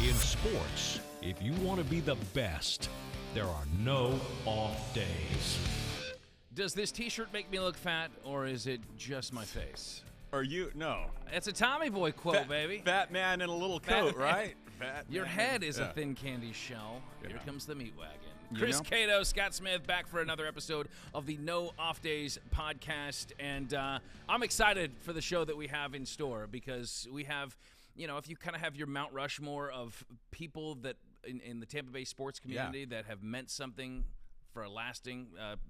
In sports, if you want to be the best, there are no off days. Does this t-shirt make me look fat, or is it just my face? Are you? No. It's a Tommy Boy quote, baby. Fat man in a little coat, right? Your head is a thin candy shell. Yeah. Here comes the meat wagon. Chris Cato, Scott Smith, back for another episode of the No Off Days podcast. And I'm excited for the show that we have in store because we have, you know, if you kind of have your Mount Rushmore of people that in the Tampa Bay sports community that have meant something for a lasting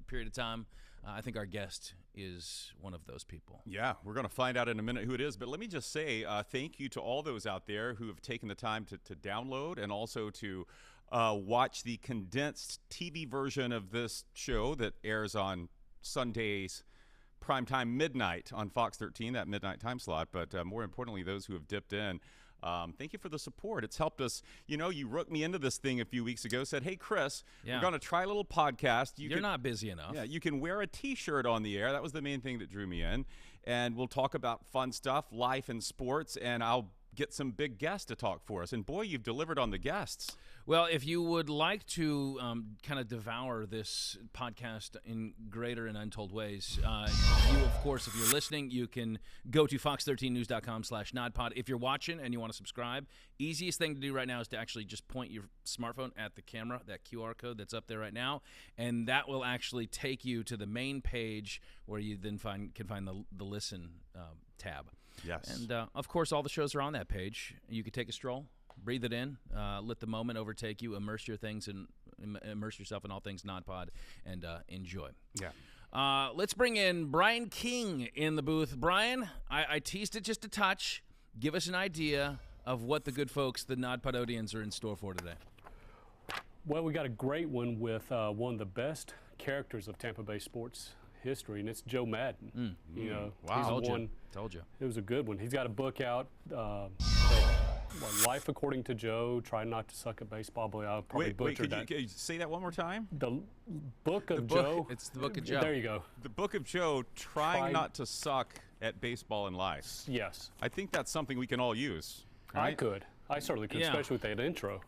period of time, I think our guest is one of those people. Yeah, we're going to find out in a minute who it is. But let me just say thank you to all those out there who have taken the time to download and also to watch the condensed TV version of this show that airs on Sundays, primetime midnight on Fox 13, that midnight time slot. But more importantly, those who have dipped in. Thank you for the support. It's helped us. You know, you roped me into this thing a few weeks ago, said, hey, Chris, we're going to try a little podcast. You're not busy enough. Yeah, you can wear a T-shirt on the air. That was the main thing that drew me in. And we'll talk about fun stuff, life and sports, and I'll get some big guests to talk for us. And, boy, you've delivered on the guests. Well, if you would like to kind of devour this podcast in greater and untold ways, you, of course, if you're listening, you can go to fox13news.com/NODpod. If you're watching and you want to subscribe, easiest thing to do right now is to actually just point your smartphone at the camera, that QR code that's up there right now, and that will actually take you to the main page where you then can find the Listen tab. Yes. And, of course, all the shows are on that page. You could take a stroll. Breathe it in. Let the moment overtake you. Immerse yourself in all things NODpod, and enjoy. Yeah. Let's bring in Brian King in the booth. Brian, I teased it just a touch. Give us an idea of what the good folks, the NODpododians, are in store for today. Well, we got a great one with one of the best characters of Tampa Bay sports history, and it's Joe Maddon. You know, wow. Told you. It was a good one. He's got a book out. Life According to Joe, Try Not to Suck at Baseball. Boy, I'll probably butcher that. Could you say that one more time? The Book of Joe. It's the Book of Joe. There you go. The Book of Joe, Trying Not to Suck at Baseball and Life. Yes. I think that's something we can all use. Right? I could. I certainly could, Yeah. especially with that intro.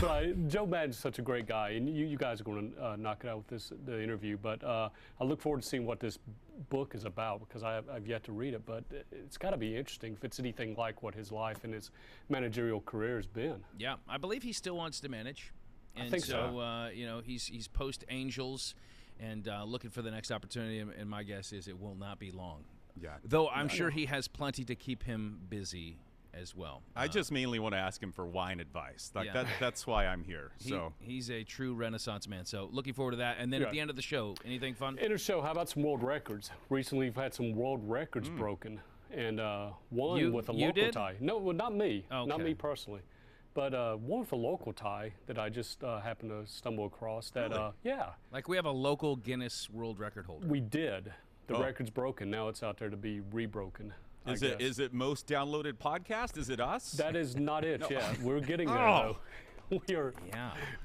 But Joe Maddon's such a great guy, and you guys are going to knock it out with the interview. But I look forward to seeing what this book is about because I've yet to read it. But it's got to be interesting if it's anything like what his life and his managerial career has been. Yeah, I believe he still wants to manage. And I think so. You know, he's post Angels and looking for the next opportunity. And my guess is it will not be long. Yeah. Though I'm sure he has plenty to keep him busy as well. I just mainly want to ask him for wine advice. Like that's why I'm here. He's a true Renaissance man. So looking forward to that. And then at the end of the show, anything fun? In the show, how about some world records? Recently, we've had some world records broken, and one with a local tie. No, well, not me. Okay. Not me personally. But one with a local tie that I just happened to stumble across. That Really? Like we have a local Guinness World Record holder. We did. The record's broken. Now it's out there to be rebroken. Is it most downloaded podcast? Is it us? That is not it yet. We're getting there, though.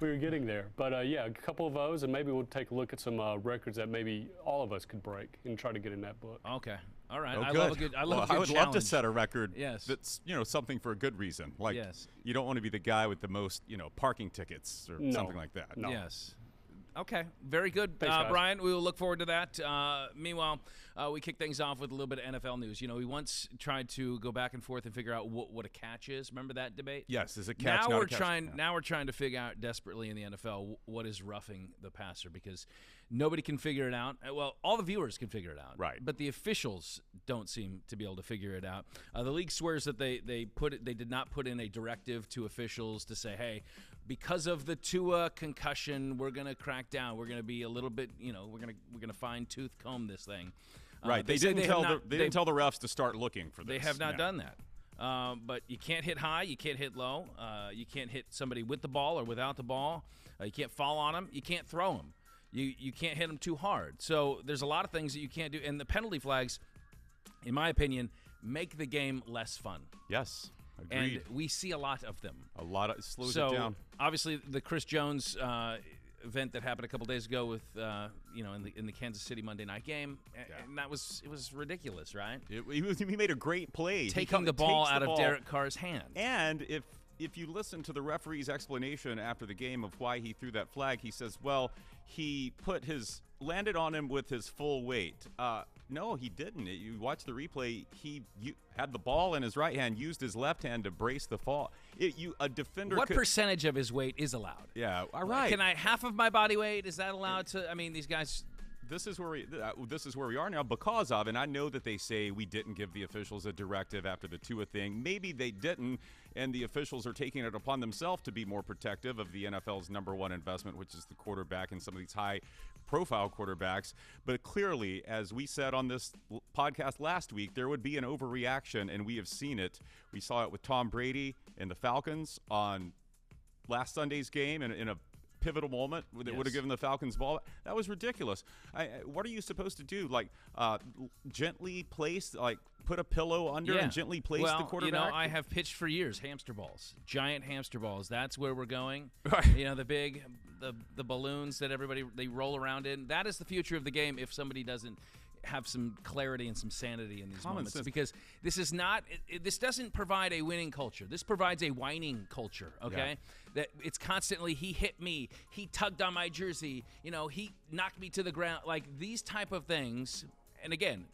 We're getting there. But, a couple of those, and maybe we'll take a look at some records that maybe all of us could break and try to get in that book. Okay. All right. Oh, I good. love a good challenge. I would love to set a record Yes. that's, something for a good reason. Like, you don't want to be the guy with the most, parking tickets or something like that. No. Yes. Okay, very good. Thanks, Brian, we will look forward to that. Meanwhile, we kick things off with a little bit of NFL news. You know, we once tried to go back and forth and figure out what a catch is. Remember that debate? Yes, is a catch now not we're a catch? trying. Now we're trying to figure out desperately in the NFL what is roughing the passer because nobody can figure it out. Well, all the viewers can figure it out, right? But the officials don't seem to be able to figure it out. The league swears that they did not put in a directive to officials to say, hey, because of the Tua concussion, we're going to crack down. We're going to be a little bit, we're going to fine tooth comb this thing. Right. They didn't tell the refs to start looking for this. They have not done that. But you can't hit high. You can't hit low. You can't hit somebody with the ball or without the ball. You can't fall on them. You can't throw them. You can't hit them too hard. So there's a lot of things that you can't do. And the penalty flags, in my opinion, make the game less fun. Yes. Agreed. And we see a lot of them. Slows it down. Obviously, the Chris Jones event that happened a couple days ago with in the Kansas City Monday night game, and it was ridiculous, right? He made a great play, taking the ball out of Derek Carr's hand. And if you listen to the referee's explanation after the game of why he threw that flag, he says, well, he landed on him with his full weight. No, he didn't. You watch the replay. He had the ball in his right hand, used his left hand to brace the fall. A defender. What percentage of his weight is allowed? Yeah, all right. Can I half of my body weight? Is that allowed to? I mean, these guys. This is where we are now because of, and I know that they say we didn't give the officials a directive after the Tua thing. Maybe they didn't, and the officials are taking it upon themselves to be more protective of the NFL's number one investment, which is the quarterback and some of these high-profile quarterbacks. But clearly, as we said on this podcast last week, there would be an overreaction, and we have seen it. We saw it with Tom Brady and the Falcons on last Sunday's game in a pivotal moment that would have given the Falcons ball. That was ridiculous. What are you supposed to do? Like gently place, like put a pillow under and gently place the quarterback? I have pitched for years hamster balls, giant hamster balls. That's where we're going. Right. The big, the balloons that they roll around in. That is the future of the game if somebody doesn't have some clarity and some sanity in these moments, because this is not this doesn't provide a winning culture. This provides a whining culture, okay? That it's constantly, he hit me, he tugged on my jersey, he knocked me to the ground, like these type of things. And again,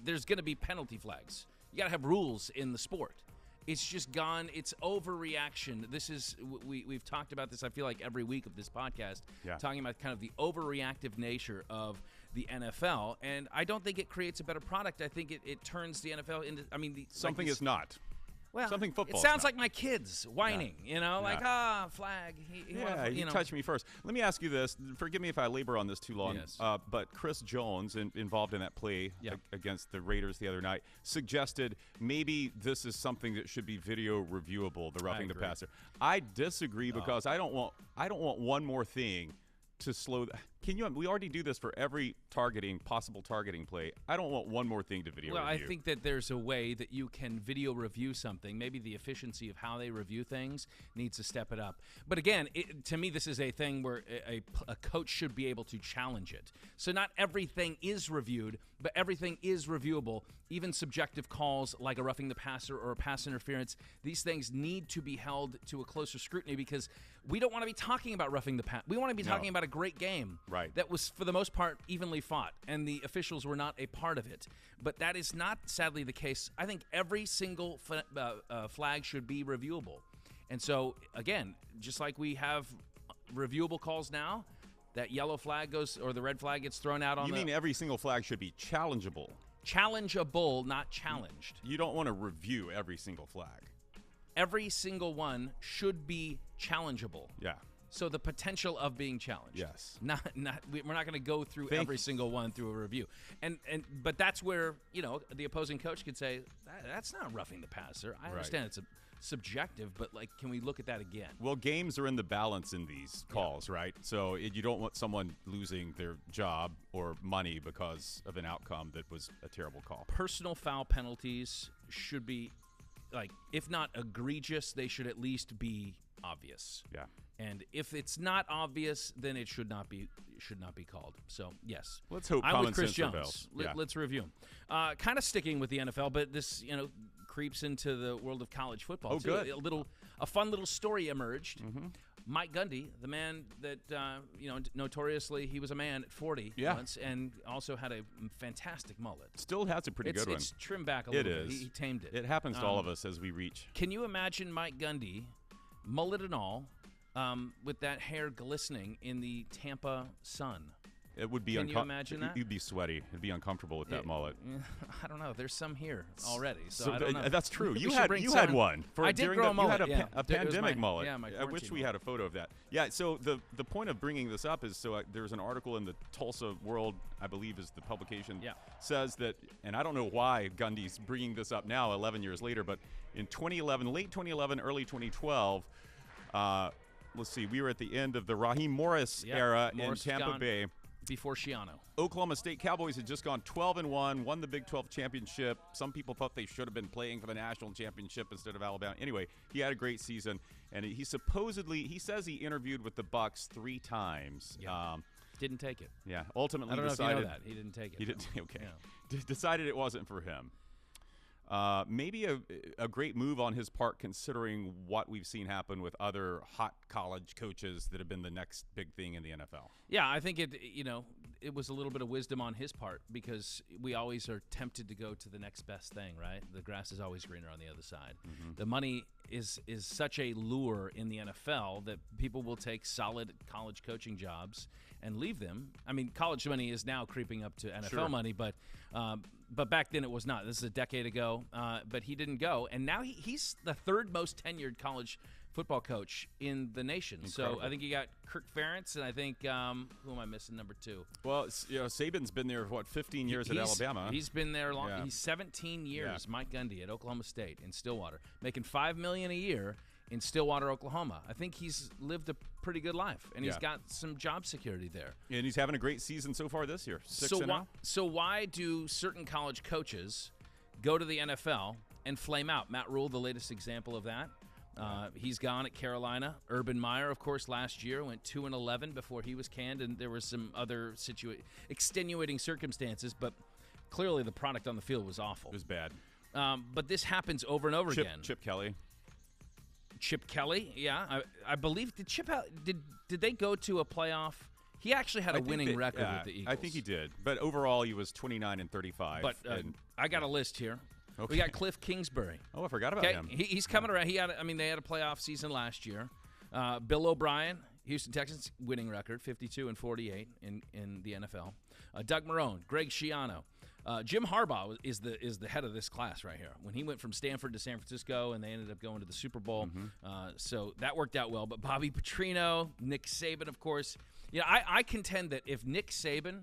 there's going to be penalty flags. You got to have rules in the sport. It's just gone. It's overreaction. This is we've talked about this, I feel like, every week of this podcast, talking about kind of the overreactive nature of the NFL, and I don't think it creates a better product. I think it turns the NFL into, something is not. Well, something football. It sounds like my kids whining, flag. You touched me first. Let me ask you this. Forgive me if I labor on this too long. Yes. But Chris Jones, involved in that play against the Raiders the other night, suggested maybe this is something that should be video reviewable. The roughing the passer. I disagree because I don't want one more thing to slow. We already do this for every possible targeting play. I don't want one more thing to video review. I think that there's a way that you can video review something. Maybe the efficiency of how they review things needs to step it up. But again, to me, this is a thing where a coach should be able to challenge it. So not everything is reviewed, but everything is reviewable. Even subjective calls like a roughing the passer or a pass interference, these things need to be held to a closer scrutiny because we don't want to be talking about roughing the passer. We want to be talking about a great game. Right. That was, for the most part, evenly fought, and the officials were not a part of it. But that is not, sadly, the case. I think every single flag should be reviewable. And so, again, just like we have reviewable calls now, that yellow flag goes, or the red flag gets thrown out on You mean every single flag should be challengeable? Challengeable, not challenged. You don't want to review every single flag. Every single one should be challengeable. Yeah. So the potential of being challenged. Yes. We're not going to go through every single one through a review. But that's where, the opposing coach could say, that's not roughing the passer. I understand it's subjective, but can we look at that again? Well, games are in the balance in these calls, right? So you don't want someone losing their job or money because of an outcome that was a terrible call. Personal foul penalties should be, if not egregious, they should at least be obvious. Yeah. And if it's not obvious, then it should not be called. So yes, let's hope I'm with Chris Jones prevails. Let's review him. Kind of sticking with the NFL, but this creeps into the world of college football. Oh, too. good. A fun little story emerged. Mm-hmm. Mike Gundy, the man that notoriously he was a man at 40 once, and also had a fantastic mullet. Still has a pretty good one. It's trimmed back a little bit. He tamed it. It happens to all of us as we reach. Can you imagine Mike Gundy, mullet and all? With that hair glistening in the Tampa sun. It would be Can you imagine that? You'd be sweaty. It'd be uncomfortable with that mullet. I don't know. There's some here already, so I don't know. That's true. You had one. I did grow a mullet. You had a pandemic mullet. My I wish we had a photo of that. Yeah. So the point of bringing this up is there's an article in the Tulsa World, I believe, is the publication. Yeah. Says that, and I don't know why Gundy's bringing this up now, 11 years later, but in 2011, late 2011, early 2012. Let's see, we were at the end of the Raheem Morris era in Tampa Bay. before Schiano. Oklahoma State Cowboys had just gone 12-1, won the Big 12 championship. Some people thought they should have been playing for the national championship instead of Alabama. Anyway, he had a great season, and he says he interviewed with the Bucs 3 times. Yeah. Didn't take it. Yeah, ultimately I don't know decided if you know that. He didn't take it. He didn't. Okay, Yeah. Decided it wasn't for him. Maybe a great move on his part, considering what we've seen happen with other hot college coaches that have been the next big thing in the NFL. Yeah, I think it was a little bit of wisdom on his part, because we always are tempted to go to the next best thing, right? The grass is always greener on the other side. Mm-hmm. The money is such a lure in the NFL that people will take solid college coaching jobs and leave them. I mean, college money is now creeping up to NFL money, but back then it was not. This is a decade ago, but he didn't go, and now he's the 3rd most tenured college football coach in the nation. Incredible. So I think you got Kirk Ferentz, and I think who am I missing? Number 2. Well, Saban's been there 15 years at Alabama. He's been there long. Yeah. He's 17 years. Yeah. Mike Gundy at Oklahoma State in Stillwater, making $5 million a year in Stillwater, Oklahoma. I think he's lived a pretty good life, and he's got some job security there. And he's having a great season so far this year. 6-0. So why do certain college coaches go to the NFL and flame out? Matt Rule, the latest example of that. He's gone at Carolina. Urban Meyer, of course, last year went 2-11 before he was canned, and there was some other extenuating circumstances, but clearly the product on the field was awful. It was bad. But this happens over and over again. Chip Kelly. Chip Kelly, yeah. I believe, did they go to a playoff? He actually had a winning record with the Eagles. I think he did. But overall, he was 29-35. But I got a list here. Okay. We got Cliff Kingsbury. Oh, I forgot about him. He's coming around. They had a playoff season last year. Bill O'Brien, Houston Texans, winning record, 52-48 in the NFL. Doug Marrone, Greg Schiano. Jim Harbaugh is the head of this class right here. When he went from Stanford to San Francisco, and they ended up going to the Super Bowl, so that worked out well. But Bobby Petrino, Nick Saban, of course. I contend that if Nick Saban,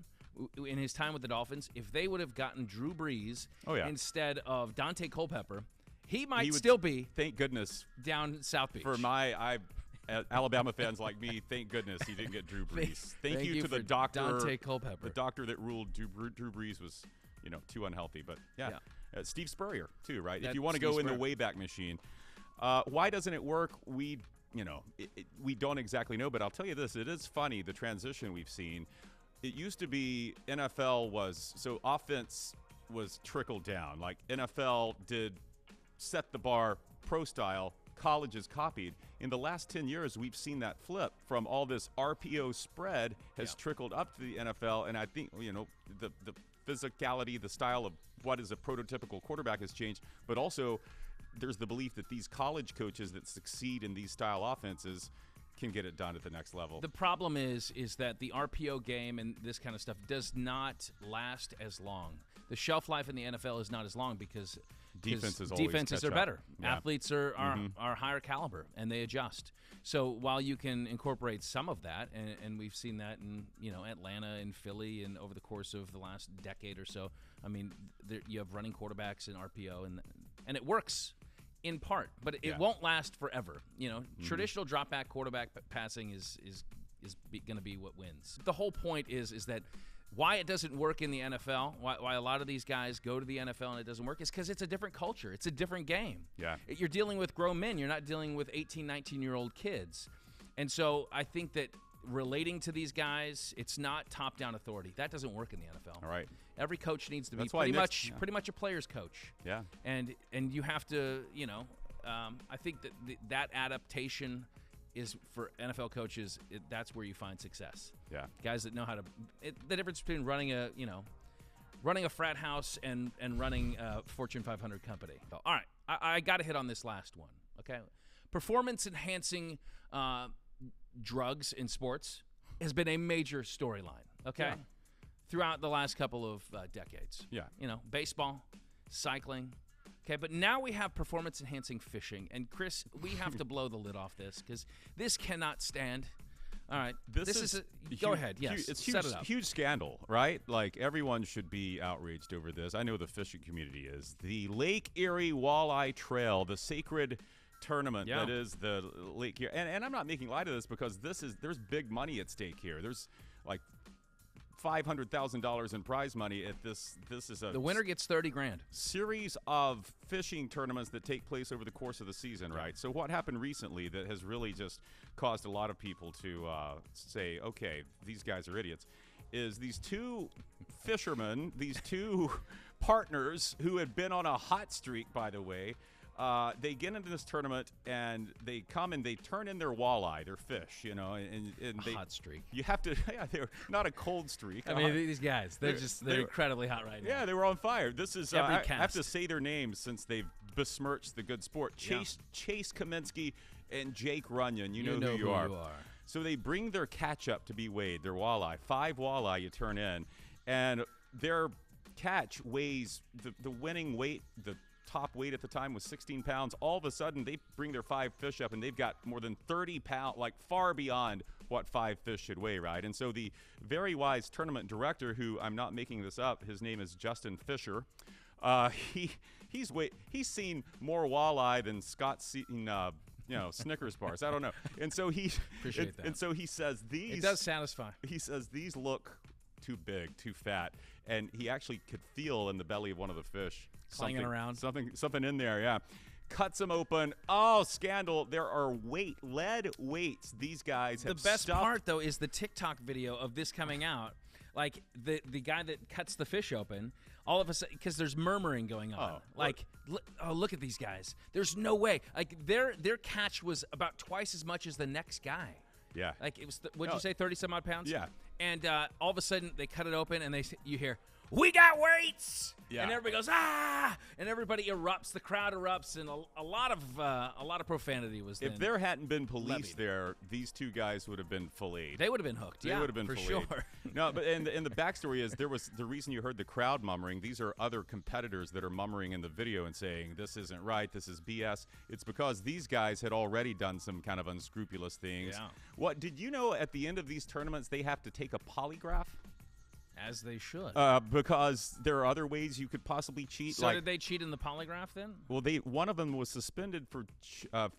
in his time with the Dolphins, if they would have gotten Drew Brees instead of Dante Culpepper, he would still be. Thank goodness down South Beach. For Alabama fans like me, thank goodness he didn't get Drew Brees. Thank you to the doctor, Dante Culpepper. The doctor that ruled Drew Brees was, too unhealthy. But Steve Spurrier too, right? If you want to go in the Wayback Machine, why doesn't it work? We don't exactly know. But I'll tell you this: it is funny, the transition we've seen. It used to be NFL so offense was trickled down. Like NFL did set the bar pro style. Colleges copied. In the last 10 years, we've seen that flip from all this RPO spread has trickled up to the NFL, and I think the physicality, the style of what is a prototypical quarterback has changed, but also there's the belief that these college coaches that succeed in these style offenses can get it done at the next level. The problem is that the RPO game and this kind of stuff does not last as long. The shelf life in the NFL is not as long because defenses are better. Yeah. Athletes are higher caliber, and they adjust. So while you can incorporate some of that, and we've seen that in Atlanta and Philly, and over the course of the last decade or so, I mean, you have running quarterbacks in RPO, and it works in part, but it won't last forever. Traditional drop back quarterback passing is going to be what wins. The whole point is that why it doesn't work in the NFL, why a lot of these guys go to the NFL and it doesn't work, is because it's a different culture. It's a different game. Yeah. You're dealing with grown men. You're not dealing with 18, 19-year-old kids. And so I think that relating to these guys, it's not top-down authority. That doesn't work in the NFL. All right. Every coach needs to be pretty much a player's coach. Yeah. And you have to, I think that adaptation is for NFL coaches. That's where you find success. Yeah. Guys that know how to. The difference between running a frat house and running a Fortune 500 company. All right, I got to hit on this last one. Okay, performance enhancing drugs in sports has been a major storyline. Okay, throughout the last couple of decades. Yeah. Baseball, cycling. Okay, but now we have performance-enhancing fishing. And, Chris, we have to blow the lid off this because this cannot stand. All right. This is go ahead. Yes, it's set it up. Huge scandal, right? Like, everyone should be outraged over this. I know the fishing community is. The Lake Erie Walleye Trail, the sacred tournament that is the Lake Erie. And I'm not making light of this because there's big money at stake here. There's, like, $500,000 in prize money at this. This is The winner gets 30 grand. series of fishing tournaments that take place over the course of the season, right? So what happened recently that has really just caused a lot of people to say, okay, these guys are idiots, is these two fishermen, these two partners who had been on a hot streak, by the way. They get into this tournament and they come and they turn in their walleye, their fish, you know, and they, hot streak. You have to, yeah, they're not a cold streak. I mean, these guys, they're incredibly hot right now. Yeah, they were on fire. This is, Every I have to cast. say their names since they've besmirched the good sport. Chase Kaminsky and Jake Runyon. You know who you are. So they bring their catch up to be weighed, their walleye. 5 walleye you turn in, and their catch weighs, the winning weight, the top weight at the time was 16 pounds. All of a sudden, they bring their 5 fish up, and they've got more than 30 pounds, like far beyond what 5 fish should weigh, right? And so the very wise tournament director, who I'm not making this up, his name is Justin Fisher. He's seen more walleye than Scott's seen, Snickers bars. I don't know. And so Appreciate that. And so he says these. It does satisfy. He says these look too big, too fat, and he actually could feel in the belly of one of the fish Clanging around. something in there. Yeah, cuts them open. Oh, scandal! There are lead weights. These guys have The best stuffed. part, though, is the TikTok video of this coming out. Like, the guy that cuts the fish open, all of a sudden, because there's murmuring going on. Look at these guys. There's no way. Like, their catch was about twice as much as the next guy. Yeah. Like, it was, what'd you say, 30-some-odd pounds? Yeah. And all of a sudden, they cut it open, and you hear, "We got weights!" Yeah. And everybody goes, "Ah!" And everybody erupts. The crowd erupts, and a lot of profanity was If then there hadn't been police levied. there, these two guys would have been filleted. They would have been hooked. They Yeah, would have been for filleted. sure. No, but and the backstory is there was the reason you heard the crowd murmuring. These are other competitors that are murmuring in the video and saying this isn't right, this is BS. It's because these guys had already done some kind of unscrupulous things. Yeah. What did you know? At the end of these tournaments, they have to take a polygraph As they should. because there are other ways you could possibly cheat. So did they cheat in the polygraph then? Well, one of them was suspended for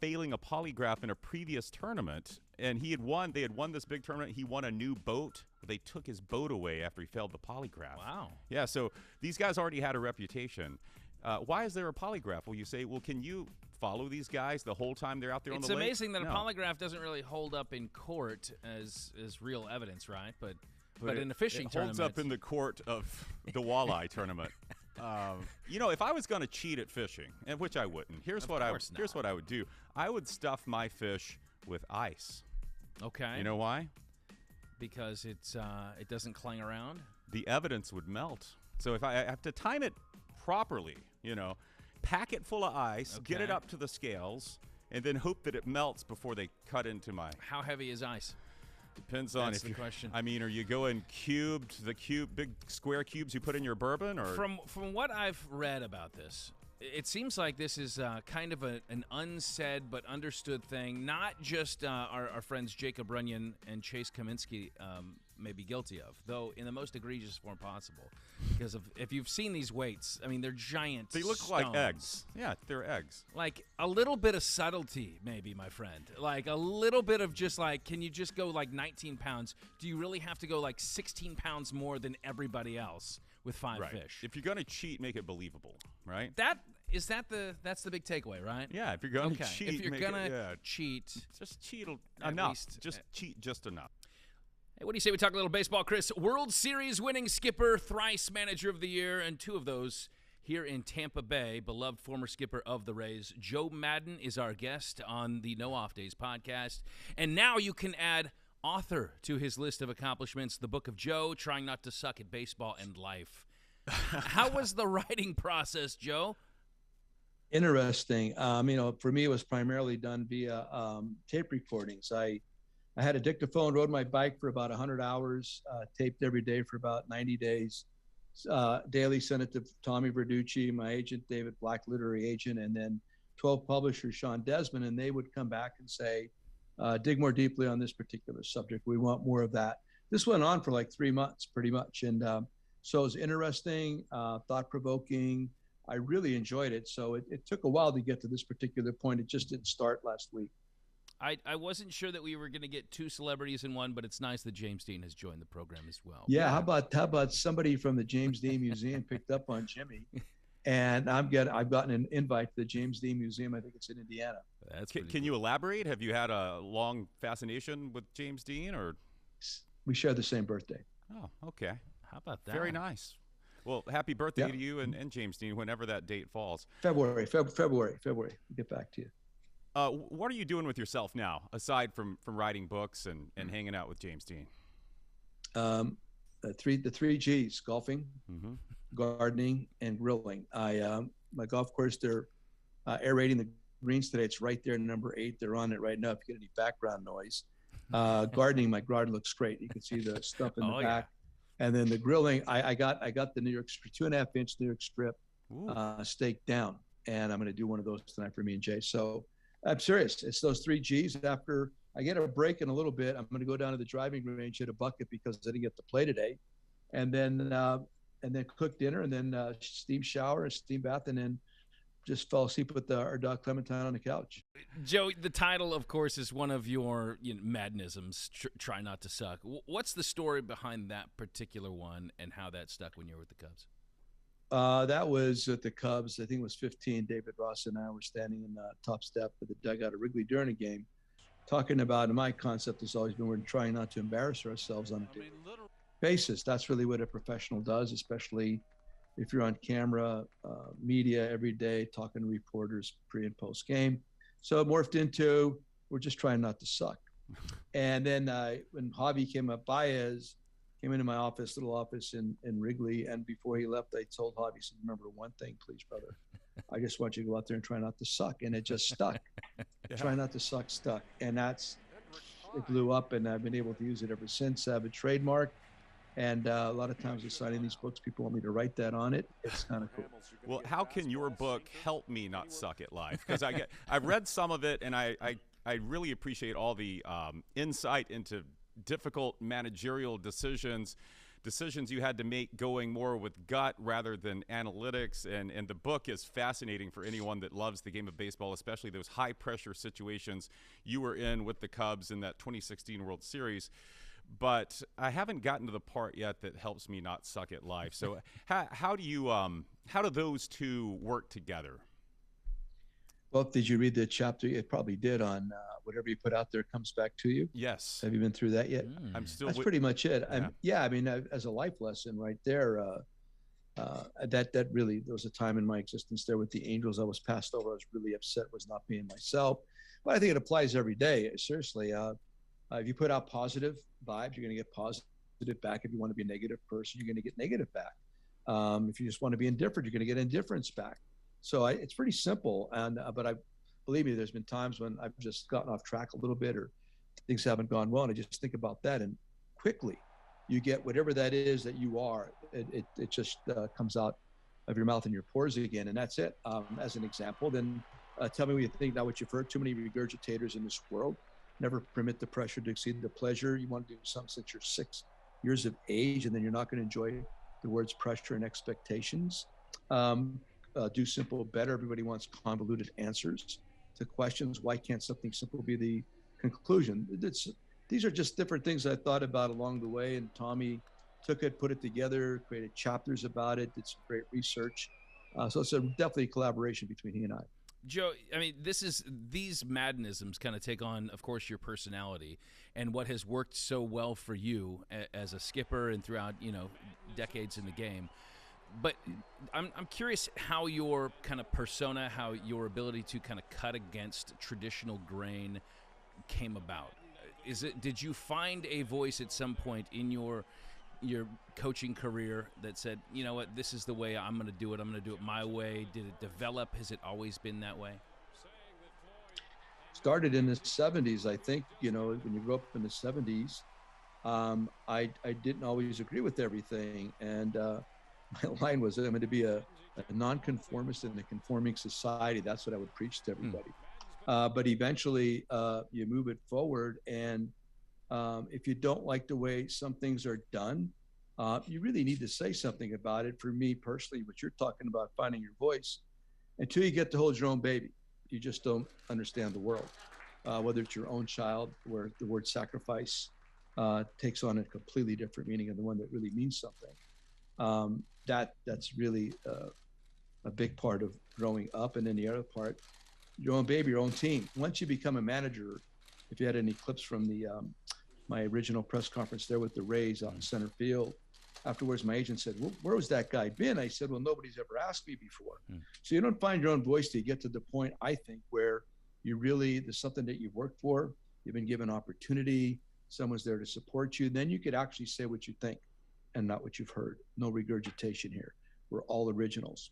failing a polygraph in a previous tournament, and he had won. They had won this big tournament. He won a new boat. They took his boat away after he failed the polygraph. Wow. Yeah. So these guys already had a reputation. Why is there a polygraph? Well, you say, well, can you follow these guys the whole time they're out there on the lake? It's amazing that No. a polygraph doesn't really hold up in court as real evidence, right? But in a fishing it tournament, holds up in the court of the walleye tournament. If I was going to cheat at fishing, and which I wouldn't, here's what I would do. I would stuff my fish with ice. Okay. You know why? Because it doesn't clang around. The evidence would melt. So if I have to time it properly, pack it full of ice, get it Okay. up to the scales, and then hope that it melts before they cut into my. How heavy is ice? Depends on That's if the you're. question. I mean, are you going big square cubes you put in your bourbon, or? From what I've read about this, it seems like this is kind of an unsaid but understood thing. Not just our friends Jacob Runyon and Chase Kaminsky may be guilty of, though in the most egregious form possible. Because if you've seen these weights, I mean, they're giant. They look stones. like eggs. Yeah, they're eggs. Like a little bit of subtlety, maybe, my friend. Like a little bit of just like, can you just go like 19 pounds? Do you really have to go like 16 pounds more than everybody else with 5 Right. fish? If you're going to cheat, make it believable, right? That's the big takeaway, right? Yeah, if you're going to Okay. cheat, If you're make gonna it, yeah, cheat, just cheat at enough. least- Just cheat just enough. hey, what do you say we talk a little baseball, Chris? World Series winning skipper, thrice manager of the year, and 2 of those here in Tampa Bay, beloved former skipper of the Rays. Joe Maddon is our guest on the No Off Days podcast. And now you can add author to his list of accomplishments, the Book of Joe, trying not to suck at baseball and life. How was the writing process, Joe? Interesting. For me, it was primarily done via tape recordings. I had a dictaphone, rode my bike for about 100 hours, taped every day for about 90 days. Daily sent it to Tommy Verducci, my agent, David Black, literary agent, and then 12 publishers, Sean Desmond, and they would come back and say, dig more deeply on this particular subject. We want more of that. This went on for like 3 months, pretty much. And so it was interesting, thought-provoking. I really enjoyed it. So it took a while to get to this particular point. It just didn't start last week. I wasn't sure that we were going to get two celebrities in one, but it's nice that James Dean has joined the program as well. Yeah, how about somebody from the James Dean Museum picked up on Jimmy, and I've gotten an invite to the James Dean Museum. I think it's in Indiana. That's Can you elaborate? Have you had a long fascination with James Dean, or we share the same birthday? Oh, okay. How about that? Very nice. Well, happy birthday to you and James Dean, whenever that date falls. February. We'll get back to you. What are you doing with yourself now, aside from writing books and hanging out with James Dean? The three G's: golfing, gardening, and grilling. My golf course, they're aerating the greens today. It's right there, number 8. They're on it right now. If you get any background noise, gardening, my garden looks great. You can see the stump in the back. And then the grilling, I got the New York 2.5-inch New York strip steak down, and I'm going to do one of those tonight for me and Jay. So I'm serious. It's those 3 G's. After I get a break in a little bit, I'm going to go down to the driving range, hit a bucket because I didn't get to play today, and then cook dinner, and then steam shower and steam bath, and then just fell asleep with our dog Clementine on the couch. Joe, the title, of course, is one of your Maddenisms, Try Not to Suck. What's the story behind that particular one and how that stuck when you were with the Cubs? That was at the Cubs. I think it was 15. David Ross and I were standing in the top step of the dugout at Wrigley during a game, talking about, and my concept has always been we're trying not to embarrass ourselves on a daily basis. That's really what a professional does, especially if you're on camera, media every day, talking to reporters pre and post game. So it morphed into, we're just trying not to suck. And then when Javi Baez came into my office, little office in Wrigley, and before he left, I told Javi, I said, remember one thing, please, brother. I just want you to go out there and try not to suck. And it just stuck. Try not to suck stuck. And it blew up, and I've been able to use it ever since. I have a trademark. And a lot of times, signing these books, people want me to write that on it. It's kind of cool. Well, how can your book help me not suck at life? Because I've read some of it, and I really appreciate all the insight into difficult managerial decisions you had to make, going more with gut rather than analytics. And the book is fascinating for anyone that loves the game of baseball, especially those high pressure situations you were in with the Cubs in that 2016 World Series. But I haven't gotten to the part yet that helps me not suck at life. So how do those two work together? Well, did you read the chapter? You probably did, on whatever you put out there comes back to you. Yes. Have you been through that yet? I'm still. That's pretty much it. I mean, as a life lesson right there, that really, there was a time in my existence there with the Angels. I was passed over. I was really upset, was not being myself. But I think it applies every day. Seriously, if you put out positive vibes, you're going to get positive back. If you want to be a negative person, you're going to get negative back. If you just want to be indifferent, you're going to get indifference back. So it's pretty simple. But believe me, there's been times when I've just gotten off track a little bit, or things haven't gone well, and I just think about that, and quickly you get whatever that is that you are. It just comes out of your mouth and your pores again, and that's it. As an example, then tell me what you think. Not what you've heard. Too many regurgitators in this world. Never permit the pressure to exceed the pleasure. You want to do something since you're 6 years of age, and then you're not going to enjoy the words pressure and expectations. Do simple better. Everybody wants convoluted answers to questions. Why can't something simple be the conclusion? These are just different things I thought about along the way, and Tommy took it, put it together, created chapters about it, did some great research. So it's definitely a collaboration between he and I. Joe, I mean, these Maddenisms kind of take on, of course, your personality and what has worked so well for you as a skipper and throughout, decades in the game. But I'm curious how your kind of persona, how your ability to kind of cut against traditional grain came about. Did you find a voice at some point in your coaching career that said, you know what, this is the way I'm going to do it. I'm going to do it my way. Did it develop? Has it always been that way? Started in the 70s, I think. When you grew up in the 70s, I didn't always agree with everything. And my line was, I'm going to be a nonconformist in a conforming society. That's what I would preach to everybody. But eventually you move it forward, and if you don't like the way some things are done, you really need to say something about it. For me personally, what you're talking about, finding your voice, until you get to hold your own baby, you just don't understand the world. whether it's your own child, where the word sacrifice takes on a completely different meaning, and the one that really means something. That's really a big part of growing up. And then the other part, your own baby, your own team. Once you become a manager, if you had any clips from the my original press conference there with the Rays out in center field, afterwards my agent said, well, where was that guy been? I said, well, nobody's ever asked me before. So you don't find your own voice till you get to the point, I think, where you really, there's something that you've worked for, you've been given opportunity, someone's there to support you, then you could actually say what you think and not what you've heard. No regurgitation here. We're all originals.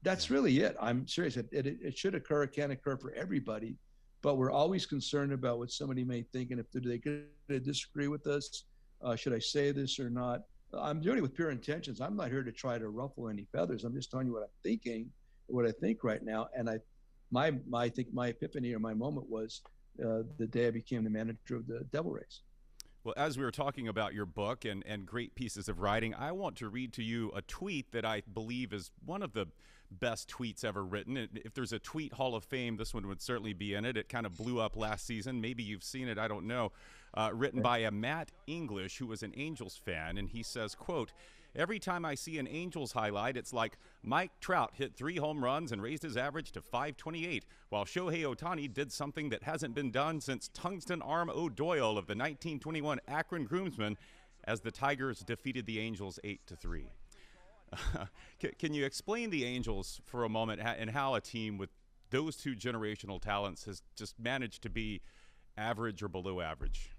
That's really it. I'm serious. It should occur. It can occur for everybody, but we're always concerned about what somebody may think, and if they're going to disagree with us, should I say this or not? I'm doing it with pure intentions. I'm not here to try to ruffle any feathers. I'm just telling you what I'm thinking, what I think right now. And I think my epiphany or my moment was the day I became the manager of the Devil Rays. Well, as we were talking about your book and great pieces of writing, I want to read to you a tweet that I believe is one of the best tweets ever written. If there's a tweet Hall of Fame, this one would certainly be in it. It kind of blew up last season. Maybe you've seen it, I don't know. Written by a Matt English, who was an Angels fan, and he says, quote, "Every time I see an Angels highlight, it's like Mike Trout hit 3 home runs and raised his average to 528, while Shohei Ohtani did something that hasn't been done since Tungsten Arm O'Doyle of the 1921 Akron Groomsmen as the Tigers defeated the Angels 8-3. Can you explain the Angels for a moment and how a team with those two generational talents has just managed to be average or below average?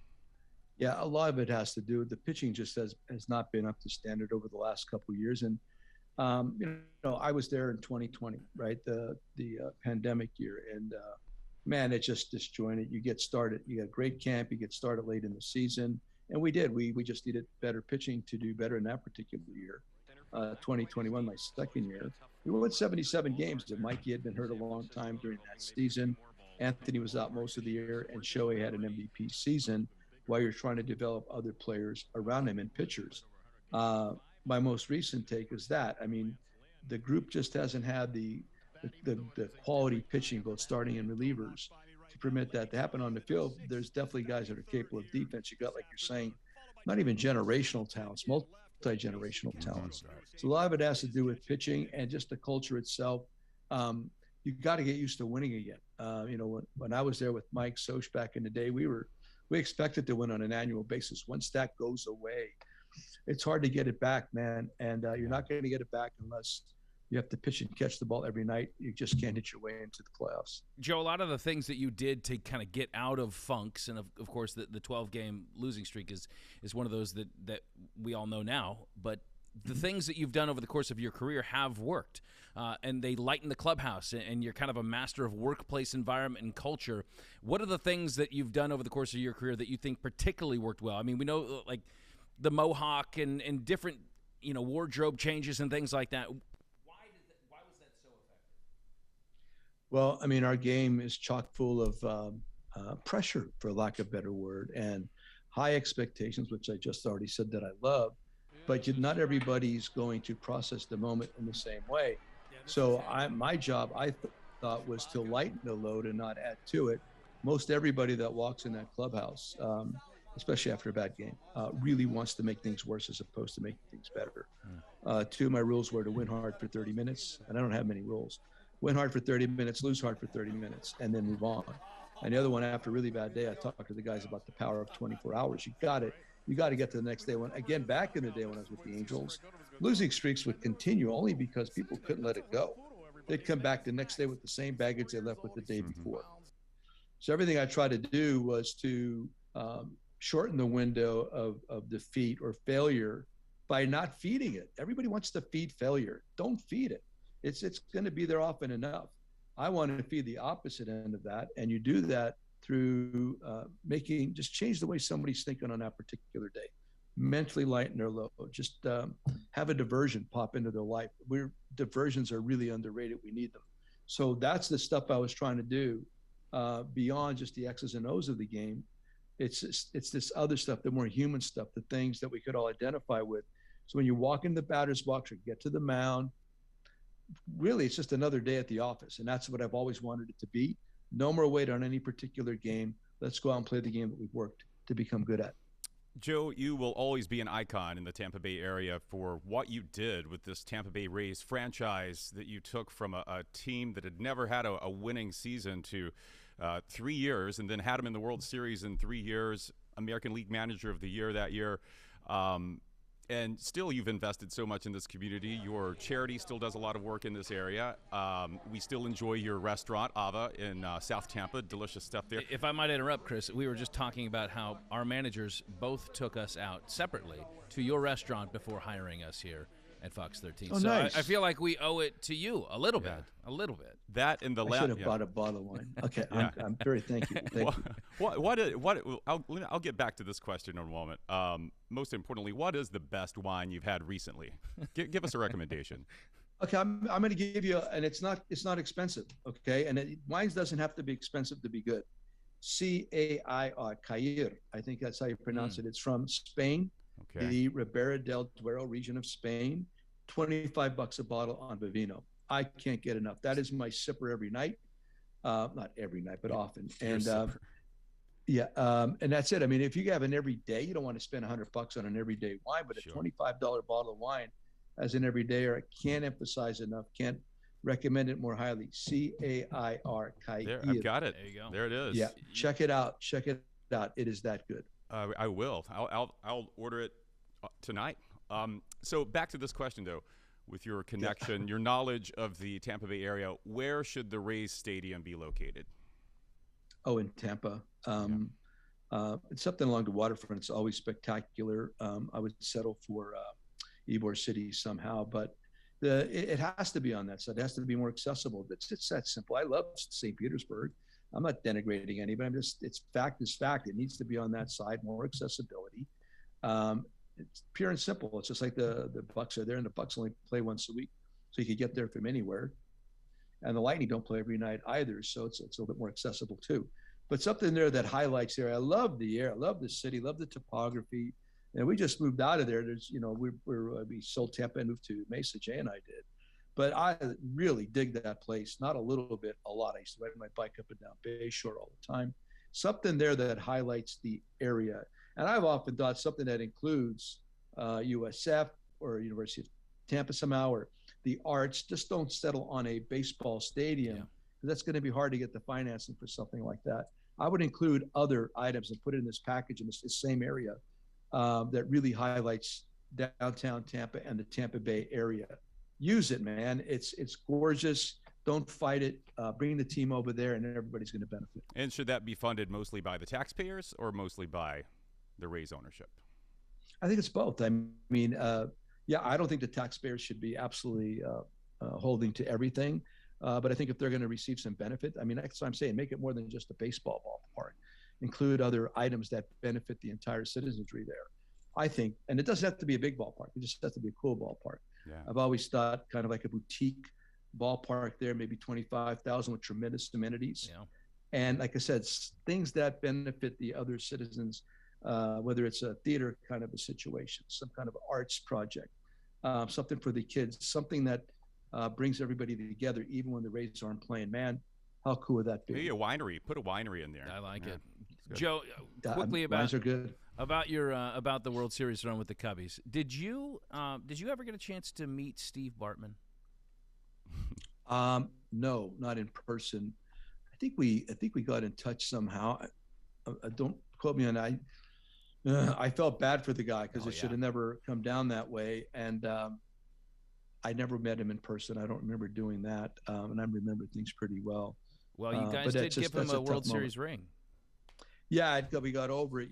Yeah, a lot of it has to do with the pitching just has not been up to standard over the last couple of years. And, I was there in 2020, right? The pandemic year. And, man, it just disjointed. You get started. You got great camp. You get started late in the season. And we did. We just needed better pitching to do better in that particular year. 2021, my second year, we won 77 games. And Mikey had been hurt a long time during that season. Anthony was out most of the year, and Shohei had an MVP season while you're trying to develop other players around him and pitchers. My most recent take is that, I mean, the group just hasn't had the quality pitching, both starting and relievers, to permit that to happen on the field. There's definitely guys that are capable of defense. You got, like you're saying, not even generational talents, multi-generational talents. So a lot of it has to do with pitching and just the culture itself. You've got to get used to winning again. When I was there with Mike Soch back in the day, we expected to win on an annual basis. Once that goes away, it's hard to get it back, man. And you're not going to get it back unless you have to pitch and catch the ball every night. You just can't hit your way into the playoffs. Joe, a lot of the things that you did to kind of get out of funks, and of course the 12-game losing streak is one of those that we all know now, but the things that you've done over the course of your career have worked, and they lighten the clubhouse, and you're kind of a master of workplace environment and culture. What are the things that you've done over the course of your career that you think particularly worked well? I mean, we know like the mohawk and different, wardrobe changes and things like that. Why was that so effective? Well, I mean, our game is chock full of pressure, for lack of a better word, and high expectations, which I just already said that I love. But not everybody's going to process the moment in the same way. So my job, I thought, was to lighten the load and not add to it. Most everybody that walks in that clubhouse, especially after a bad game, really wants to make things worse as opposed to making things better. Two of my rules were to win hard for 30 minutes, and I don't have many rules. Win hard for 30 minutes, lose hard for 30 minutes, and then move on. And the other one, after a really bad day, I talked to the guys about the power of 24 hours. You got to get to the next day. Again, back in the day when I was with the Angels, losing streaks would continue only because people couldn't let it go. They'd come back the next day with the same baggage they left with the day before. So everything I tried to do was to shorten the window of defeat or failure by not feeding it. Everybody wants to feed failure. Don't feed it. It's going to be there often enough. I wanted to feed the opposite end of that, and you do that through just change the way somebody's thinking on that particular day. Mentally lighten their load. Just have a diversion pop into their life. Diversions are really underrated. We need them. So that's the stuff I was trying to do beyond just the X's and O's of the game. It's this other stuff, the more human stuff, the things that we could all identify with. So when you walk in the batter's box or get to the mound, really it's just another day at the office. And that's what I've always wanted it to be. No more weight on any particular game. Let's go out and play the game that we've worked to become good at. Joe, you will always be an icon in the Tampa Bay area for what you did with this Tampa Bay Rays franchise that you took from a team that had never had a winning season to 3 years, and then had them in the World Series in 3 years, American League Manager of the Year that year. And still, you've invested so much in this community. Your charity still does a lot of work in this area. We still enjoy your restaurant, Ava, in South Tampa. Delicious stuff there. If I might interrupt, Chris, we were just talking about how our managers both took us out separately to your restaurant before hiring us here at Fox 13. Oh, so nice. I feel like we owe it to you a little bit. That in the I should have bought a bottle of wine. Okay, I'm very thank you. Thank you. I'll get back to this question in a moment. Most importantly, what is the best wine you've had recently? Give us a recommendation. Okay, I'm going to give you, and it's not expensive. Okay, and wines doesn't have to be expensive to be good. Cair, I think that's how you pronounce it. It's from Spain, the Ribera del Duero region of Spain. $25 a bottle on Vivino. I can't get enough. That is my sipper every night. Not every night, but often. And and that's it. I mean, if you have an everyday, you don't want to spend $100 on an everyday wine, but a $25 bottle of wine as an everyday, I can't emphasize enough. Can't recommend it more highly. Cair. There, I've got it. There you go. There it is. Yeah, check it out. Check it out. It is that good. I will. I'll order it tonight. So back to this question, though. With your connection, your knowledge of the Tampa Bay area, where should the Rays Stadium be located? Oh, in Tampa. It's something along the waterfront. It's always spectacular. I would settle for Ybor City somehow, but it has to be on that side. It has to be more accessible. It's that simple. I love St. Petersburg. I'm not denigrating anybody. It's fact is fact. It needs to be on that side, more accessibility. It's pure and simple. It's just like the Bucks are there, and the Bucks only play once a week, so you could get there from anywhere. And the Lightning don't play every night either, so it's a little bit more accessible too. But something there that highlights there. I love the air. I love the city. Love the topography. And we just moved out of there. There's, we sold Tampa and moved to Mesa. Jay and I did. But I really dig that place. Not a little bit, a lot. I used to ride my bike up and down Bayshore all the time. Something there that highlights the area. And I've often thought something that includes USF or University of Tampa somehow, or the arts. Just don't settle on a baseball stadium. Yeah. That's going to be hard to get the financing for something like that. I would include other items and put it in this package in this same area that really highlights downtown Tampa and the Tampa Bay area. Use it, man. It's gorgeous. Don't fight it. Bring the team over there, and everybody's going to benefit. And should that be funded mostly by the taxpayers or mostly by the Rays ownership? I think it's both. I mean, I don't think the taxpayers should be absolutely holding to everything. But I think if they're going to receive some benefit, I mean, that's what I'm saying. Make it more than just a baseball ballpark. Include other items that benefit the entire citizenry there. I think, and it doesn't have to be a big ballpark. It just has to be a cool ballpark. Yeah. I've always thought kind of like a boutique ballpark there, maybe 25,000 with tremendous amenities. Yeah. And like I said, things that benefit the other citizens, whether it's a theater kind of a situation, some kind of arts project, something for the kids, something that brings everybody together, even when the Rays aren't playing. Man, how cool would that be? Maybe a winery. Put a winery in there. I like it. Joe, quickly wines are good. About your about the World Series run with the Cubbies. Did you ever get a chance to meet Steve Bartman? No, not in person. I think we got in touch somehow. Don't quote me on that. I felt bad for the guy because it should have never come down that way. And I never met him in person. I don't remember doing that. And I remember things pretty well. Well, you guys did give him a World Series ring. Yeah, we got over it.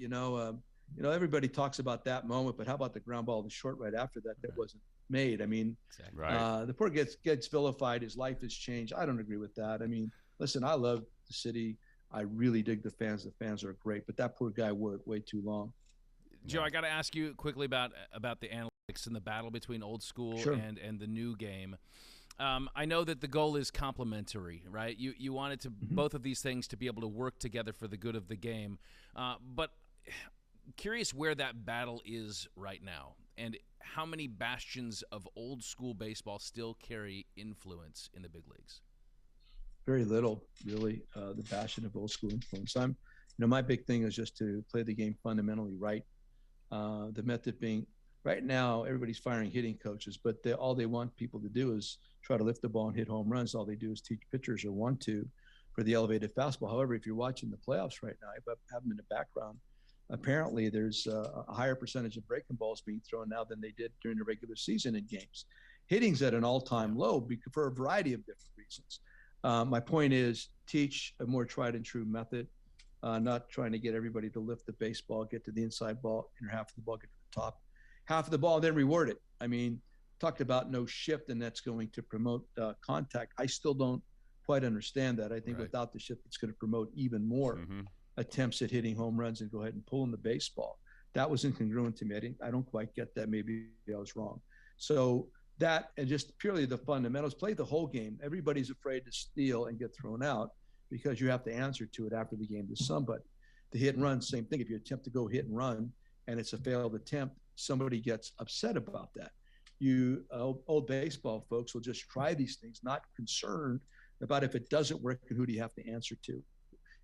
Everybody talks about that moment, but how about the ground ball in the short right after that wasn't made? I mean, exactly. The poor gets vilified. His life has changed. I don't agree with that. I mean, listen, I love the city. I really dig the fans. The fans are great, but that poor guy worked way too long. Joe, I got to ask you quickly about the analytics and the battle between old school and the new game. I know that the goal is complementary, right? You wanted to both of these things to be able to work together for the good of the game, but curious where that battle is right now and how many bastions of old school baseball still carry influence in the big leagues. Very little, really. The passion of old school influence. My big thing is just to play the game fundamentally right. The method being, right now, everybody's firing hitting coaches, but all they want people to do is try to lift the ball and hit home runs. All they do is teach pitchers or want to for the elevated fastball. However, if you're watching the playoffs right now, I have them in the background. Apparently, there's a higher percentage of breaking balls being thrown now than they did during the regular season in games. Hitting's at an all-time low for a variety of different reasons. My point is, teach a more tried and true method, not trying to get everybody to lift the baseball, get to the inside ball, inner half of the ball, get to the top half of the ball, then reward it. I mean, talked about no shift, and that's going to promote contact. I still don't quite understand that. I think without the shift, it's going to promote even more attempts at hitting home runs and go ahead and pulling the baseball. That was incongruent to me. I don't quite get that. Maybe I was wrong. So that, and just purely the fundamentals, play the whole game. Everybody's afraid to steal and get thrown out because you have to answer to it after the game to somebody. The hit and run, same thing. If you attempt to go hit and run and it's a failed attempt, somebody gets upset about that. You old baseball folks will just try these things, not concerned about if it doesn't work and who do you have to answer to.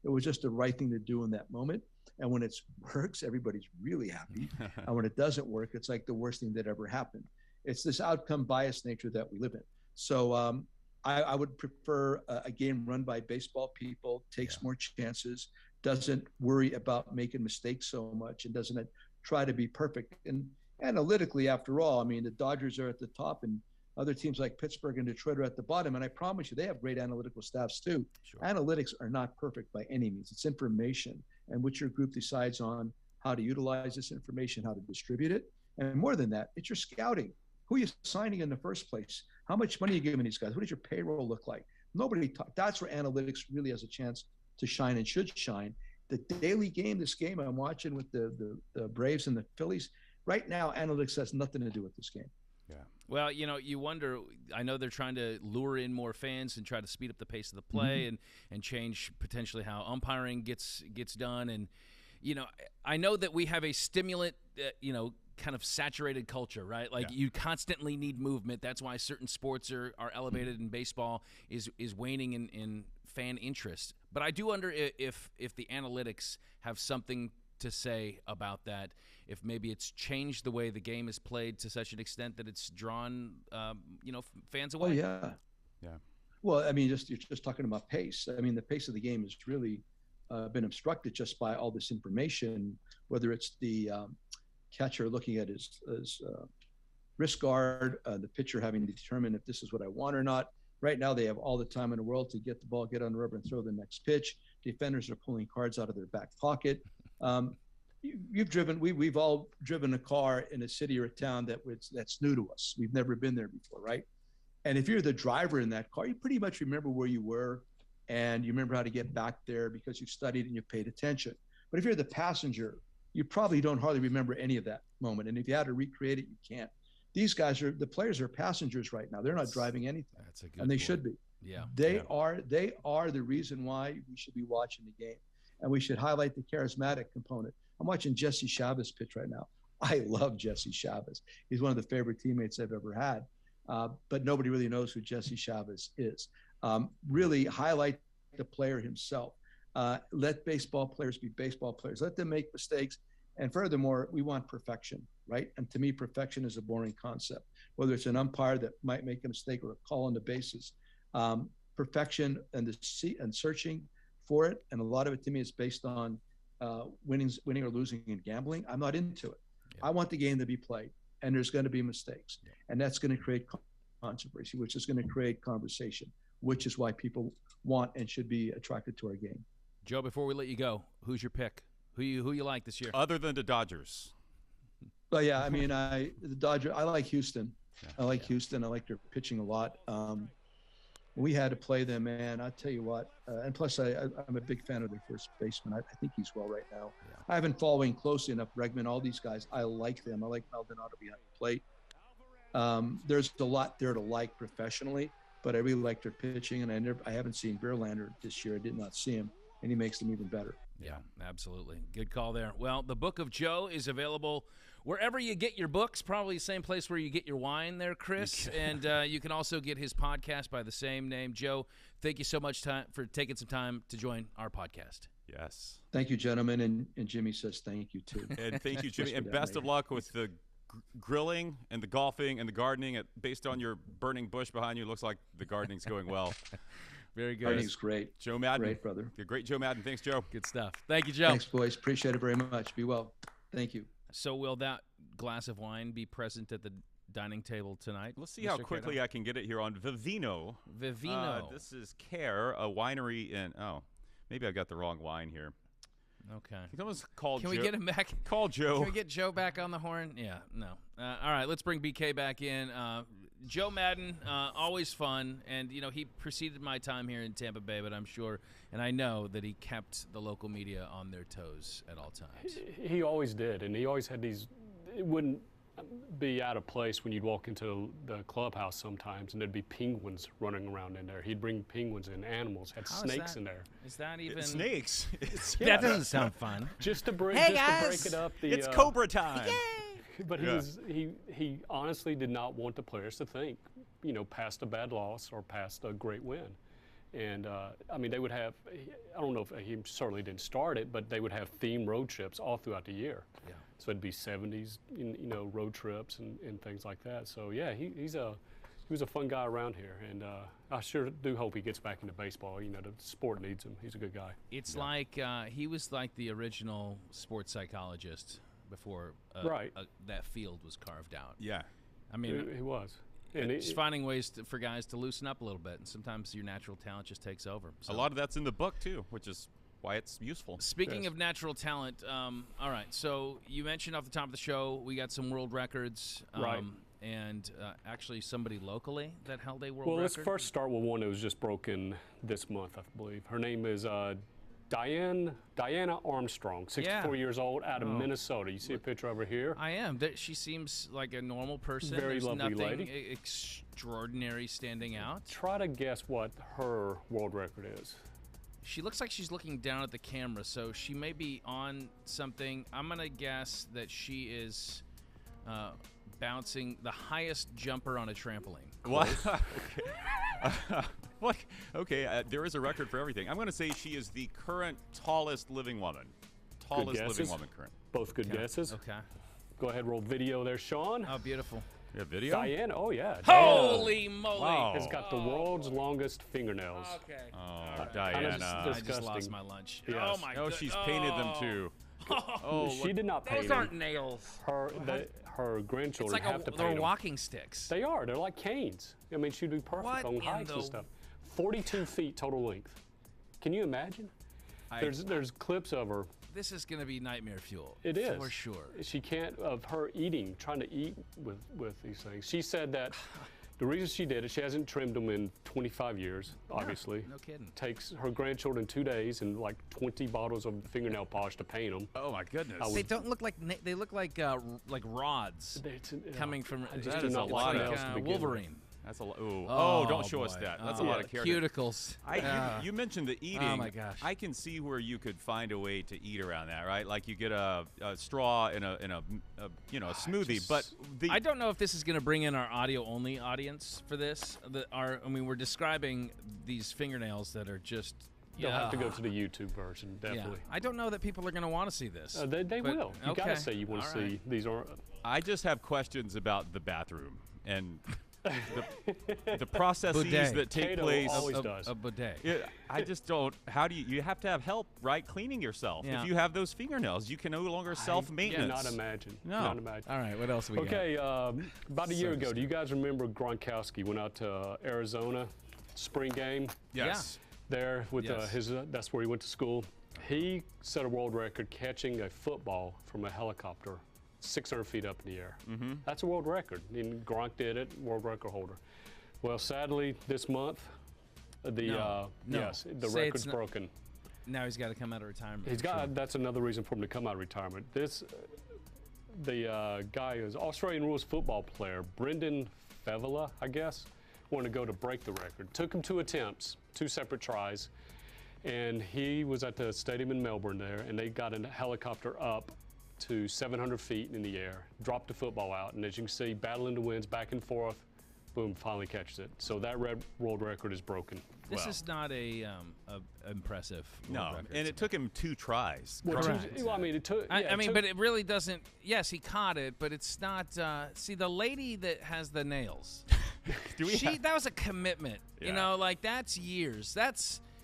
It was just the right thing to do in that moment. And when it works, everybody's really happy. And when it doesn't work, it's like the worst thing that ever happened. It's this outcome bias nature that we live in. So I would prefer a game run by baseball people, takes more chances, doesn't worry about making mistakes so much, and doesn't try to be perfect. And analytically, after all, I mean, the Dodgers are at the top and other teams like Pittsburgh and Detroit are at the bottom. And I promise you, they have great analytical staffs too. Sure. Analytics are not perfect by any means. It's information, and what your group decides on how to utilize this information, how to distribute it. And more than that, it's your scouting. Who are you signing in the first place? How much money are you giving these guys? What does your payroll look like? That's where analytics really has a chance to shine and should shine. The daily game, this game I'm watching with the Braves and the Phillies, right now, analytics has nothing to do with this game. Yeah. Well, you wonder, I know they're trying to lure in more fans and try to speed up the pace of the play and change potentially how umpiring gets done. And, I know that we have a stimulant, kind of saturated culture, right? Like you constantly need movement. That's why certain sports are elevated, and baseball is waning in fan interest. But I do wonder if the analytics have something to say about that, if maybe it's changed the way the game is played to such an extent that it's drawn fans away. Oh yeah. Well, I mean, you're just talking about pace. I mean, the pace of the game has really been obstructed just by all this information, whether it's the catcher looking at his wrist guard, the pitcher having to determine if this is what I want or not. Right now, they have all the time in the world to get the ball, get on the rubber, and throw the next pitch. Defenders are pulling cards out of their back pocket. We've all driven a car in a city or a town that's new to us. We've never been there before, right? And if you're the driver in that car, you pretty much remember where you were, and you remember how to get back there because you studied and you paid attention. But if you're the passenger, you probably don't hardly remember any of that moment. And if you had to recreate it, you can't. These guys the players are passengers right now. They're not driving anything. That's a good and they point. Should be. Yeah. They are the reason why we should be watching the game. And we should highlight the charismatic component. I'm watching Jesse Chavez pitch right now. I love Jesse Chavez. He's one of the favorite teammates I've ever had. But nobody really knows who Jesse Chavez is. Really highlight the player himself. Let baseball players be baseball players. Let them make mistakes. And furthermore, we want perfection, right? And to me, perfection is a boring concept. Whether it's an umpire that might make a mistake or a call on the bases, perfection and searching for it. And a lot of it to me is based on winning or losing in gambling. I'm not into it. Yeah. I want the game to be played, and there's going to be mistakes, and that's going to create controversy, which is going to create conversation, which is why people want and should be attracted to our game. Joe, before we let you go, who's your pick? Who you like this year? Other than the Dodgers. Well, yeah, I mean, I like Houston. Yeah. I like Houston. I like their pitching a lot. We had to play them, man. I'll tell you what. And plus, I'm a big fan of their first baseman. I think he's well right now. Yeah. I haven't following closely enough Bregman, all these guys. I like them. I like Maldonado behind the plate. There's a lot there to like professionally, but I really like their pitching. And I haven't seen Verlander this year. I did not see him, and he makes them even better. Yeah, absolutely. Good call there. Well, the Book of Joe is available wherever you get your books, probably the same place where you get your wine there, Chris. And you can also get his podcast by the same name. Joe, thank you so much for taking some time to join our podcast. Yes. Thank you, gentlemen. And Jimmy says thank you, too. And thank you, Jimmy. And best of luck with the grilling and the golfing and the gardening. Based on your burning bush behind you, it looks like the gardening's going well. Very good. Gardening's great. Joe Maddon. Great, brother. You're great, Joe Maddon. Thanks, Joe. Good stuff. Thank you, Joe. Thanks, boys. Appreciate it very much. Be well. Thank you. So will that glass of wine be present at the dining table tonight? Let's see how quickly I can get it here on Vivino. Vivino. This is Care, a winery in, maybe I got the wrong wine here. Okay. Can we get him back? Call Joe. Can we get Joe back on the horn? Yeah, no. All right, let's bring BK back in. Joe Maddon, always fun, and he preceded my time here in Tampa Bay, but I'm sure, and I know that he kept the local media on their toes at all times. He always did, and he always had these. It wouldn't be out of place when you'd walk into the clubhouse sometimes, and there'd be penguins running around in there. He'd bring penguins and animals, had snakes in there. Is that even snakes? That doesn't sound fun. Just to break it up. It's Cobra time. But he honestly did not want the players to think, past a bad loss or past a great win. And, they would have, I don't know if he certainly didn't start it, but they would have themed road trips all throughout the year. Yeah. So it'd be 70s, road trips and things like that. So, yeah, he was a fun guy around here. And I sure do hope he gets back into baseball. The sport needs him. He's a good guy. It's like he was like the original sports psychologist before that field was carved out. Yeah. He was. And just finding ways for guys to loosen up a little bit, and sometimes your natural talent just takes over. So. A lot of that's in the book, too, which is why it's useful. Speaking of natural talent, all right, so you mentioned off the top of the show we got some world records. Right. And actually somebody locally that held a world record. Well, let's first start with one that was just broken this month, I believe. Her name is Diana Armstrong, 64 years old, out of Minnesota. You see a picture of her here? I am. She seems like a normal person. Very There's lovely nothing lady. Extraordinary standing out. Try to guess what her world record is. She looks like she's looking down at the camera, so she may be on something. I'm going to guess that she is bouncing the highest jumper on a trampoline. What? What? Okay, there is a record for everything. I'm going to say she is the current tallest living woman. Tallest living woman current. Both good guesses. Okay. Go ahead, roll video there, Sean. Oh, beautiful. Yeah, video? Diana, oh yeah. Holy moly. Wow. Has got the world's longest fingernails. Okay. Oh, Diana. I just lost my lunch. Yes. Oh, my God. Oh, she's painted them, too. Oh, she did not paint Those them. aren't nails. Her grandchildren have to paint they're them. walking sticks. They are. They're like canes. She'd be perfect on hikes and stuff. 42 feet total length. Can you imagine? There's clips of her. This is going to be nightmare fuel. It is. For sure. She can't, of her trying to eat with these things. She said that the reason she did it, she hasn't trimmed them in 25 years, obviously. No kidding. Takes her grandchildren 2 days and like 20 bottles of fingernail polish to paint them. Oh, my goodness. They don't look like, they look like rods coming from, I just do not like Wolverine. That's a lot. Oh, don't show us that. That's a lot of character. Cuticles. You mentioned the eating. Oh my gosh. I can see where you could find a way to eat around that, right? Like you get a straw in a smoothie. But I don't know if this is going to bring in our audio only audience for this. We're describing these fingernails that are just. They'll have to go to the YouTube version, definitely. Yeah. I don't know that people are going to want to see this. They will. You gotta say you want to see these. I just have questions about the bathroom and. The processes that take place. Always does. A bidet. Yeah, I just don't. How do you have to have help, right? Cleaning yourself. Yeah. If you have those fingernails, you can no longer self-maintenance. Cannot imagine. No. Not imagine. All right, what else we got? Okay, about a year ago, do you guys remember Gronkowski went out to Arizona spring game? Yes. There with that's where he went to school. He set a world record catching a football from a helicopter 600 feet up in the air. Mm-hmm. That's a world record. And Gronk did it, world record holder. Well, sadly, this month, the record's broken. Now he's got to come out of retirement. That's another reason for him to come out of retirement. The guy is Australian rules football player, Brendan Fevela, I guess, wanted to go to break the record. Took him 2 attempts, 2 separate tries. And he was at the stadium in Melbourne there, and they got a helicopter up to 700 feet in the air, dropped the football out, and as you can see, battling the winds back and forth, boom, finally catches it. So that world record is broken. This is not a impressive world record. And it took him 2 tries. Well, I mean, it took. Yeah, but it really doesn't. Yes, he caught it, but it's not. See, the lady that has the nails. That was a commitment. Yeah. You know, like that's years.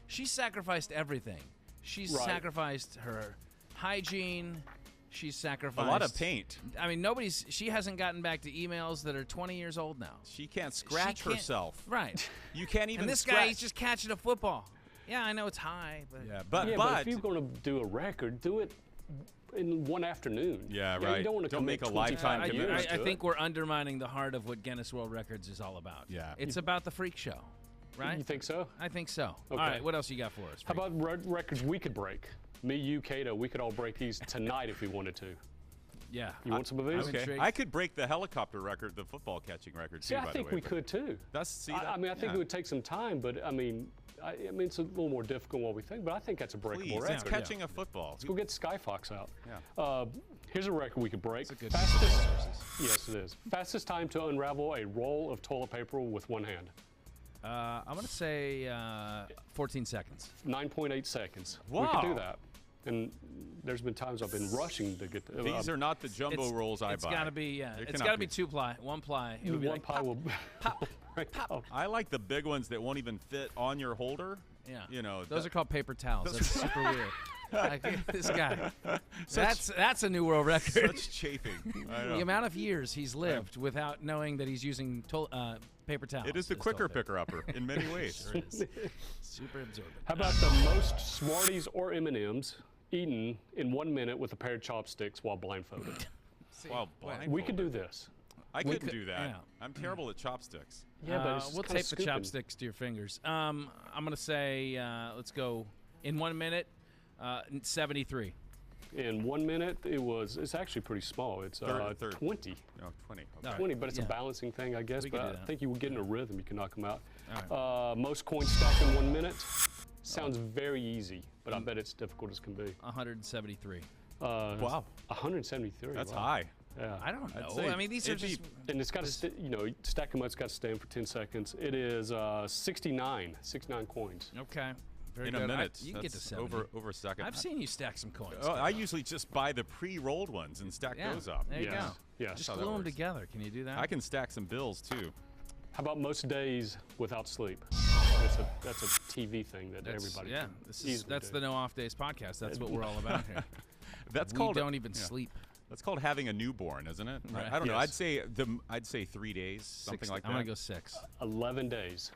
She sacrificed everything. She sacrificed her hygiene. She sacrificed a lot of paint. I mean, she hasn't gotten back to emails that are 20 years old now. She can't scratch herself. Right. You can't even. And this scratch. guy, he's just catching a football. Yeah, I know it's high, but but if you're going to do a record, do it in one afternoon. Yeah, right. You don't want to make a lifetime commitment. I think we're undermining the heart of what Guinness World Records is all about. Yeah. It's about the freak show, right? You think so? I think so. Okay. All right, what else you got for us? How about records we could break? Me, you, Cato, we could all break these tonight if we wanted to. Yeah. You want some of these? Okay. I could break the helicopter record, the football catching record, too, See, I by think the way. we could, too. I mean, I think it would take some time, but, I mean, it's a little more difficult than what we think, but I think that's a breakable record. It's catching a football. Let's go get Skyfox out. Yeah. Here's a record we could break. It's a good Yes, it is. Fastest time to unravel a roll of toilet paper with one hand. I'm going to say 14 seconds. 9.8 seconds. Wow. We could do that. And there's been times I've been rushing to get. These are not the jumbo rolls I buy. It's got to be, It's got to be 2-ply. 1-ply. It would be one like, pie will pop. I like the big ones that won't even fit on your holder. Yeah. You know. Those are called paper towels. That's super weird. Like, this guy. That's a new world record. Such chafing. I know. The amount of years he's lived without knowing that he's using paper towels. It is the quicker picker-upper in many ways. Sure is. Super absorbent. How about the most Smarties or M&Ms eaten in 1 minute with a pair of chopsticks while blindfolded? Wow, We could do this. I couldn't do that. Yeah. I'm terrible at chopsticks. Yeah, but it's we'll kinda tape the scooping. chopsticks to your fingers. I'm gonna say let's go in 1 minute. 73. In 1 minute, it's actually pretty small. It's Third. 20. No, 20. All 20, but it's Yeah. a balancing thing, I guess. We could But do I that. think you would get in a rhythm. You can knock them out. All Most coins stacked in 1 minute. Sounds very easy, but I bet it's difficult as can be. 173. Wow. 173. That's wow. high. Yeah. I don't know. say I mean, these are it'd be- just. And it's got to, stack them up. It's got to stand for 10 seconds. It is 69 coins. Okay. Very In good. a minute. You can get to That's 70. over a second. I've seen you stack some coins. Oh, I usually just buy the pre-rolled ones and stack Yeah, those up. there you Yes. go. Yes. Just how that glue them works. together. Can you do that? I can stack some bills too. How about most days without sleep? That's a TV thing that everybody. Yeah, can that's easily the do. No Off Days podcast. That's what we're all about here. That's We called. don't even yeah. sleep. That's called having a newborn, isn't it? Right. I don't know. Yes. I'd say 3 days, something like that. I'm gonna go 6. 11 days,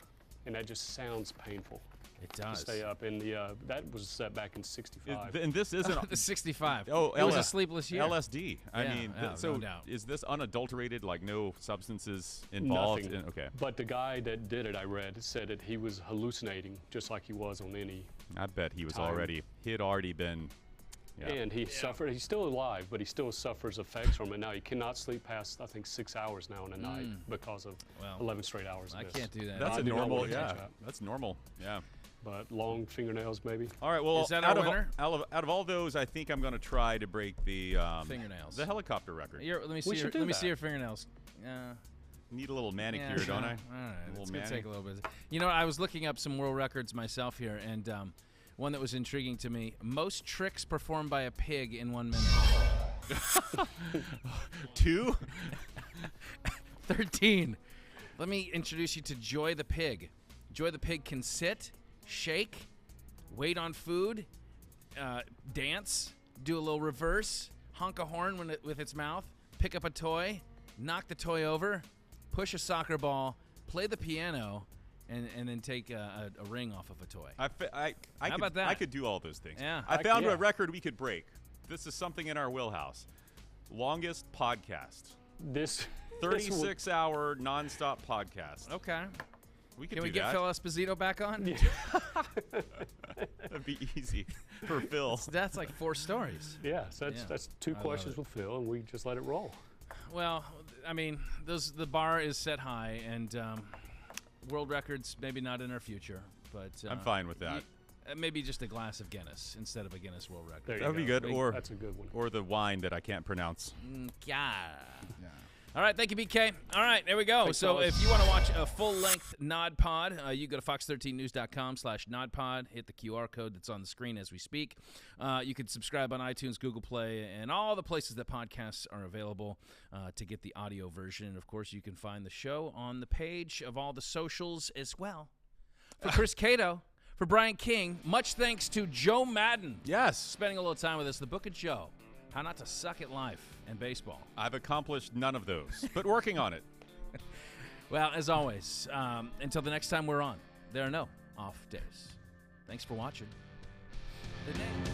and that just sounds painful. It To does. stay up, and that was set back in '65. And this isn't. The 65. Oh, it was a sleepless year. LSD. I Yeah, mean, yeah, so no doubt. is this unadulterated? Like no substances involved? Nothing. Okay. But the guy that did it, I read, said that he was hallucinating, just like he was on any. I bet he was Time. He had already been. Yeah. And he suffered. He's still alive, but he still suffers effects from it now. He cannot sleep past, I think, 6 hours now in a night because of Well, 11 straight hours. Of I this. can't do that. That's I a do not normal. wanna Yeah. touch that. That's normal. Yeah. But long fingernails, maybe. All right. Well, Is that out our of, winner? Out of all those, I think I'm going to try to break the Fingernails. the helicopter record. Let me see. We should do Let me that. see your fingernails. Need a little manicure, Yeah, don't I? All right, little it's gonna mani- take a little bit. You know, I was looking up some world records myself here, and one that was intriguing to me: most tricks performed by a pig in 1 minute. 2. 13. Let me introduce you to Joy the pig. Joy the pig can sit, shake, wait on food, dance, do a little reverse, honk a horn with its mouth, pick up a toy, knock the toy over, push a soccer ball, play the piano, and then take a ring off of a toy. I How could, about that? I could do all those things. Yeah. I found yeah. a record we could break. This is something in our wheelhouse. Longest podcast. This 36-hour nonstop podcast. Okay. We could Can we do get that. Phil Esposito back on? That'd be easy for Phil. That's like 4 stories. Yes, Yeah. that's 2 love questions it. with Phil, and we just let it roll. Well, I mean, the bar is set high, and world records maybe not in our future, but I'm fine with that. Maybe just a glass of Guinness instead of a Guinness World Record. There you That would be go. good. Or That's a good one. Or the wine that I can't pronounce. Yeah. All right, thank you, BK. All right, there we go. Thanks, so fellas. if you want to watch a full-length NODpod, you go to fox13news.com/NODpod, hit the QR code that's on the screen as we speak. You can subscribe on iTunes, Google Play, and all the places that podcasts are available to get the audio version. And, of course, you can find the show on the page of all the socials as well. For Chris Cato, for Brian King, much thanks to Joe Maddon. Yes. Spending a little time with us. The Book of Joe, How Not to Suck at Life and Baseball. I've accomplished none of those, but working on it. Well, as always, until the next time we're on, there are no off days. Thanks for watching. Good night.